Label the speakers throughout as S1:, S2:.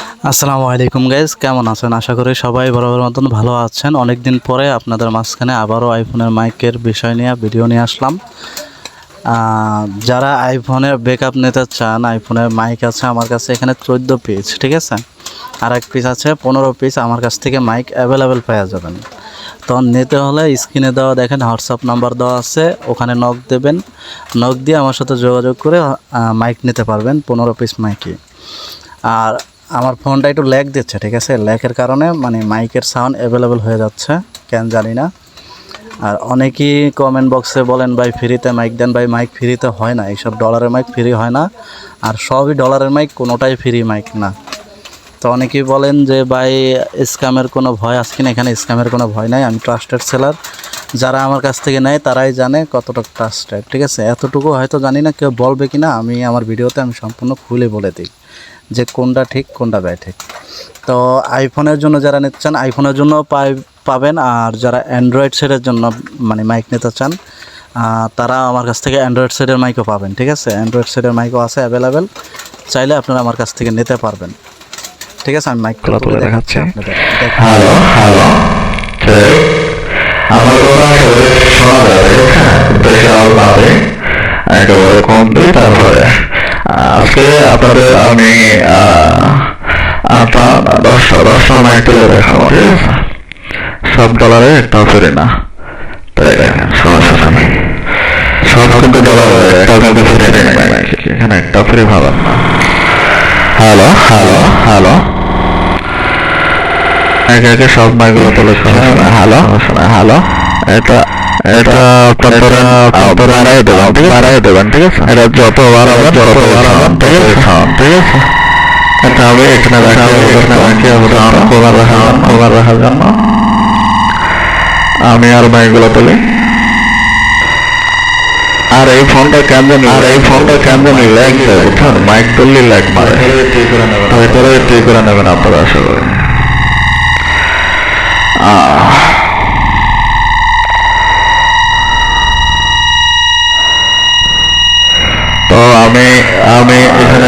S1: আসসালামু আলাইকুম গাইজ, কেমন আছেন? আশা করি সবাই বরাবর মতন ভালো আছেন। অনেক দিন পরে আপনাদের মাঝখানে আবারও আইফোনের মাইকের বিষয় নিয়ে ভিডিও নিয়ে আসলাম। যারা আইফোনের ব্যাকআপ নিতে চান, আইফোনের মাইক আছে আমার কাছে এখানে 14 পিস, ঠিক আছে, আর এক পিস আছে 15 পিস। আমার কাছ থেকে মাইক অ্যাভেলেবেল পাওয়া যাবেন। তো নিতে হলে স্ক্রিনে দেওয়া দেখেন হোয়াটসঅ্যাপ নাম্বার দেওয়া আছে, ওখানে নক দেবেন। নক দিয়ে আমার সাথে যোগাযোগ করে মাইক নিতে পারবেন, 15 পিস মাইকই। আর আমার ফোনটা একটু ল্যাগ দিচ্ছে, ঠিক আছে, ল্যাগের কারণে মানে মাইকের সাউন্ড অ্যাভেলেবেল হয়ে যাচ্ছে, কেন জানি না। আর অনেকেই কমেন্ট বক্সে বলেন ভাই ফ্রিতে মাইক দেন, ভাই মাইক ফ্রিতে হয় না, এইসব ডলারের মাইক ফ্রি হয় না, আর সবই ডলারের মাইক, কোনোটাই ফ্রি মাইক না। তো অনেকেই বলেন যে ভাই স্ক্যামের কোনো ভয় আছে কিনা, এখানে স্ক্যামের কোনো ভয় নাই। আমি ট্রাস্টেড সেলার, যারা আমার কাছ থেকে নেয় তারাই জানে কতটা ট্রাস্টেড, ঠিক আছে। এতটুকু হয়তো জানি না কেউ বলবে কি না, আমি আমার ভিডিওতে আমি সম্পূর্ণ খুলে বলে দিই যে কোনটা ঠিক কোনটা ঠিক। তো আইফোনের জন্য যারা নিতে চান আইফোনের জন্য পাবেন, আর যারা অ্যান্ড্রয়েড সেটের জন্য মানে মাইক নিতে চান তারা আমার কাছ থেকে অ্যান্ড্রয়েড সেটের মাইকও পাবেন, ঠিক আছে। অ্যান্ড্রয়েড সেটের মাইকও আছে অ্যাভেলেবেল, চাইলে আপনারা আমার কাছ থেকে নিতে পারবেন, ঠিক আছে। আমি মাইকটা তুলে দেখাচ্ছি আপনাদের।
S2: হ্যালো হ্যালো, আমার কথা শোনা যাবে? বিশালভাবে একেবারে কমবে। তারপরে আজকে আপনাদের আমি দশটা মাইক তুলে দেখাবো, ঠিক আছে। সব ডলারে একটাও ফেরি না, তাই দেখেন সমস্যা নেই। সব কিন্তু ডলারে একটাও কিন্তু ফেরি নেই, এখানে একটাও ফেরি ভাবেন না। হ্যালো হ্যালো হ্যালো, একে একে সব মাইকগুলো তুলে হ্যালো হ্যালো, এটা বাড়াই দেবেন, ঠিক আছে। এটা যত বাড়াবেন ঠিক আছে। এটা আমি এখানে রাখার জন্য আমি আর মাইকগুলো তুলি। আর এই ফোনটা কেন জানি ল্যাগ দেয়, বুঝছেন? মাইক তুললে ল্যাগ মারে, ভেতরে ঠিক করে নেবেন আপনারা, আশা করি। তো আমি এখানে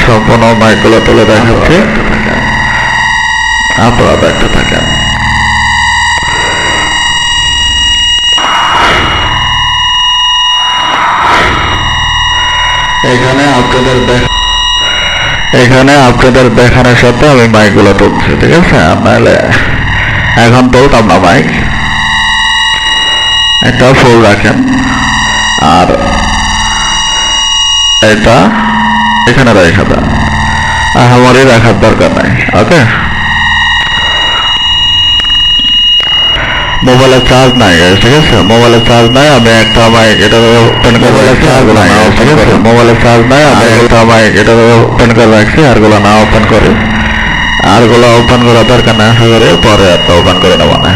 S2: সম্পূর্ণ মাইকগুলো তুলে দেখাচ্ছি, আপনারা দেখতে থাকেন। এখানে আপনাদের দেখানোর সাথে আমি মাইকগুলো তুলছি, ঠিক আছে। নাহলে এখন তুলতাম না মাইক। এটা ফুল রাখেন, আর এটা এখানে রেখে দেন, আমারই রাখার দরকার নাই, ওকে। মোবাইলের চার্জ নাই, ঠিক আছে। মোবাইলের চার্জ নাই, আমি একটা মাইক এটা ওপেন করে রাখছি, আরগুলো না ওপেন করি। মোবাইলের চার্জ নাই, আমি একটা মাইক এটা ওপেন করে রাখছি, আরগুলো না ওপেন করি। আরগুলো ওপেন করার দরকার না, আশা করি পরে একটা ওপেন করে নেবো না।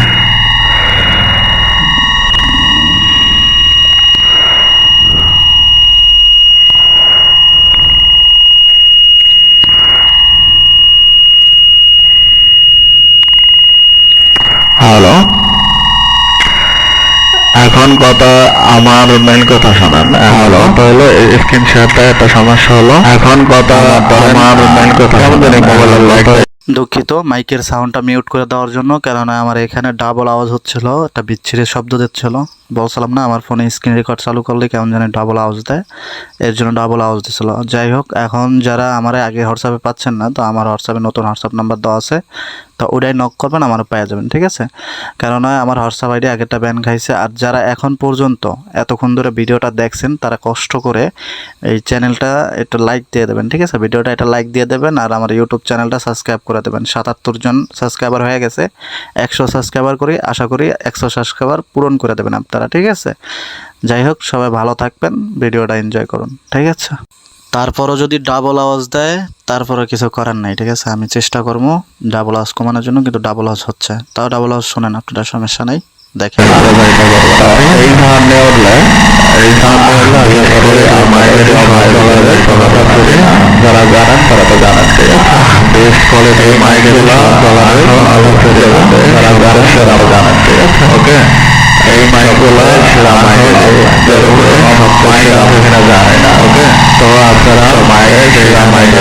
S2: হ্যালো, এখন কথা আমার মেন কথা শোনেন। হ্যালো, তাহলে স্ক্রিন শেয়ারটা একটা সমস্যা হলো। এখন কথা আমার মেন কথা, মোবাইলের লাইট।
S1: দুঃখিত মাইকের সাউন্ডটা মিউট করে দেওয়ার জন্য, কেননা আমার এখানে ডাবল আওয়াজ হচ্ছিল, একটা বিচ্ছিরি শব্দ দিচ্ছিল। বলছিলাম না আমার ফোনে স্ক্রিন রেকর্ড চালু করলে কেমন জানি ডাবল আওয়াজ দেয়, এর জন্য ডাবল আওয়াজ দিচ্ছিল। যাই হোক, এখন যারা আমার আগে হোয়াটসঅ্যাপে পাচ্ছেন না, তো আমার হোয়াটসঅ্যাপে নতুন হোয়াটসঅ্যাপ নাম্বার দেওয়া আছে, তো ওটাই নক করবেন, আমার পেয়ে যাবেন, ঠিক আছে। কেননা আমার হোয়াটসঅ্যাপ আইডি আগেরটা ব্যান খাইছে। আর যারা এখন পর্যন্ত এতক্ষণ ধরে ভিডিওটা দেখছেন, তারা কষ্ট করে এই চ্যানেলটা একটা লাইক দিয়ে দেবেন, ঠিক আছে। ভিডিওটা এটা লাইক দিয়ে দেবেন, আর আমার ইউটিউব চ্যানেলটা সাবস্ক্রাইব করে দেবেন। 77 জন সাবস্ক্রাইবার হয়ে গেছে, 100 সাবস্ক্রাইবার করি, আশা করি 100 সাবস্ক্রাইবার পূরণ করে দেবেন আপনারা, ঠিক আছে। যাই হোক, সবাই ভালো থাকবেন, ভিডিওটা এনজয় করুন, ঠিক আছে। তারপরও যদি ডাবল আওয়াজ দেয়, তারপরে কিছু করার নাই, ঠিক আছে। আমি চেষ্টা করবো ডাবল আওয়াজ কমানোর জন্য, কিন্তু ডাবল আওয়াজ হচ্ছে, তাও ডাবল আওয়াজ শোনেন আপনারা, সমস্যা নেই, দেখেন।
S2: যারা জানেন তারা তো জানেন, ঠিক আছে। বেস্ট কোয়ালিটি মাইকগুলো যারা জানেন তারা জানেন, ঠিক আছে, ওকে। এই মাইকগুলো সেরা মাইক, এখানে জানে না, ওকে। তো আপনারা মাইক মাইক